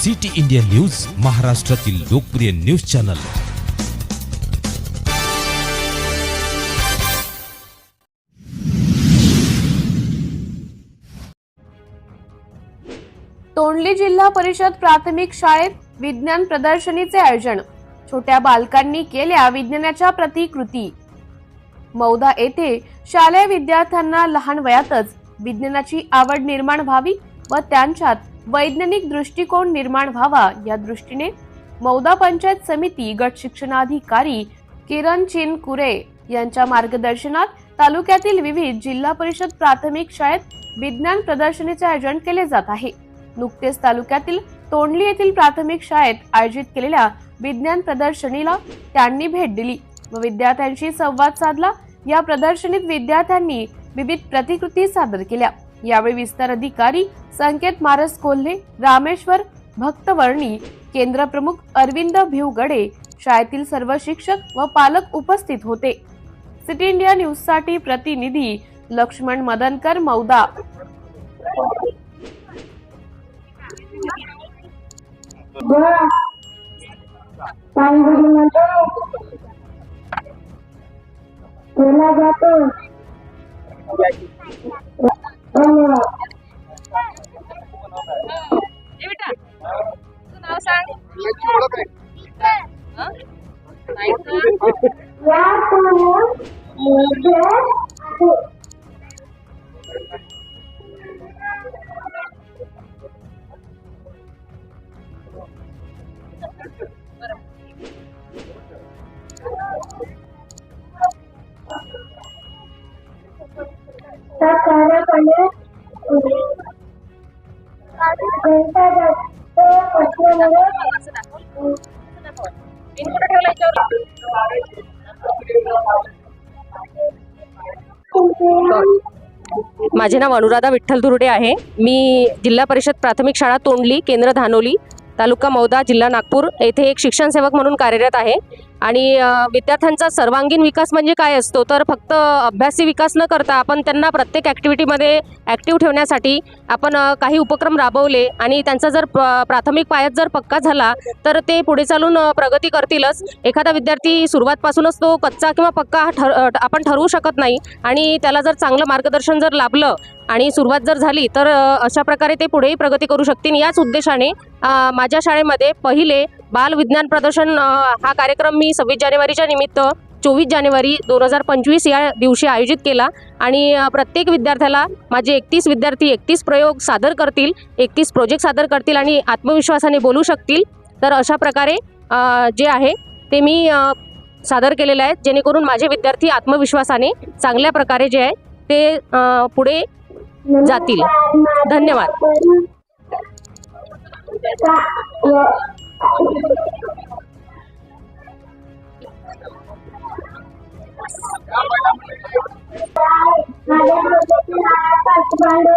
City India news, महाराष्ट्रातील लोकप्रिय news channel. तोंडली जिल्हा परिषद प्राथमिक शाळेत विज्ञान प्रदर्शनीचे आयोजन। छोट्या बालकांनी केल्या विज्ञानाच्या प्रतिकृती। मौदा येथे शालेय विद्यार्थ्यांना लहान वयातच विज्ञानाची आवड निर्माण व्हावी व त्यांच्यात वैज्ञानिक दृष्टिकोन निर्माण व्हावा या दृष्टीने मौदा पंचायत समिती गट शिक्षणाधिकारी किरण चिनकुरे यांच्या मार्गदर्शनात तालुक्यातील विविध जिल्हा परिषद प्राथमिक शाळेत विज्ञान प्रदर्शनीचे आयोजन केले जात आहे। नुकतेच तालुक्यातील तोंडली येथील प्राथमिक शाळेत आयोजित केलेल्या विज्ञान प्रदर्शनीला त्यांनी भेट दिली व विद्यार्थ्यांशी संवाद साधला। या प्रदर्शनीत विद्यार्थ्यांनी विविध प्रतिकृती सादर केल्या। यावेळी विस्तार अधिकारी संकेत मारस कोल्हे, रामेश्वर भक्तवर्णी, केंद्र प्रमुख अरविंद भिवगडे, शाळेतील सर्व शिक्षक व पालक उपस्थित होते। सिटी इंडिया न्यूज साठी प्रतिनिधी लक्ष्मण मदनकर, मौदा। माझे नाव अनुराधा विठ्ठल दुर्डे आहे। मी जिल्हा परिषद प्राथमिक शाळा तोंडली, केंद्र धानोली, तालुका मौदा, जिल्हा नागपूर येथे एक शिक्षण सेवक म्हणून कार्यरत आहे। आणि विद्यार्थ्यांचा सर्वांगीण विकास म्हणजे काय असतो तर फक्त अभ्यासी विकास न करता आपण त्यांना प्रत्येक ॲक्टिव्हिटीमध्ये ॲक्टिव्ह ठेवण्यासाठी आपण काही उपक्रम राबवले आणि त्यांचा जर प्राथमिक पायाच जर पक्का झाला तर ते पुढे चालून प्रगती करतीलच। एखादा विद्यार्थी सुरुवातपासूनच तो कच्चा किंवा पक्का आपण ठरवू शकत नाही आणि त्याला जर चांगलं मार्गदर्शन जर लाभलं आणि सुरुवात जर झाली तर अशा प्रकारे ते पुढेही प्रगती करू शकतील। याच उद्देशाने माझ्या शाळेमध्ये पहिले बाल विज्ञान प्रदर्शन हा कार्यक्रम मी 26 जानेवारीच्या निमित्त 24 जानेवारी 2025 या दिवशी आयोजित केला आणि प्रत्येक विद्यार्थ्याला माझे 31 विद्यार्थी 31 प्रयोग सादर करतील, 31 प्रोजेक्ट सादर करतील आणि आत्मविश्वासाने बोलू शकतील। तर अशा प्रकारे जे आहे ते मी सादर केलेले आहेत जेणेकरून माझे विद्यार्थी आत्मविश्वासाने चांगल्या प्रकारे जे आहे ते पुढे जातील। धन्यवाद। माझ्या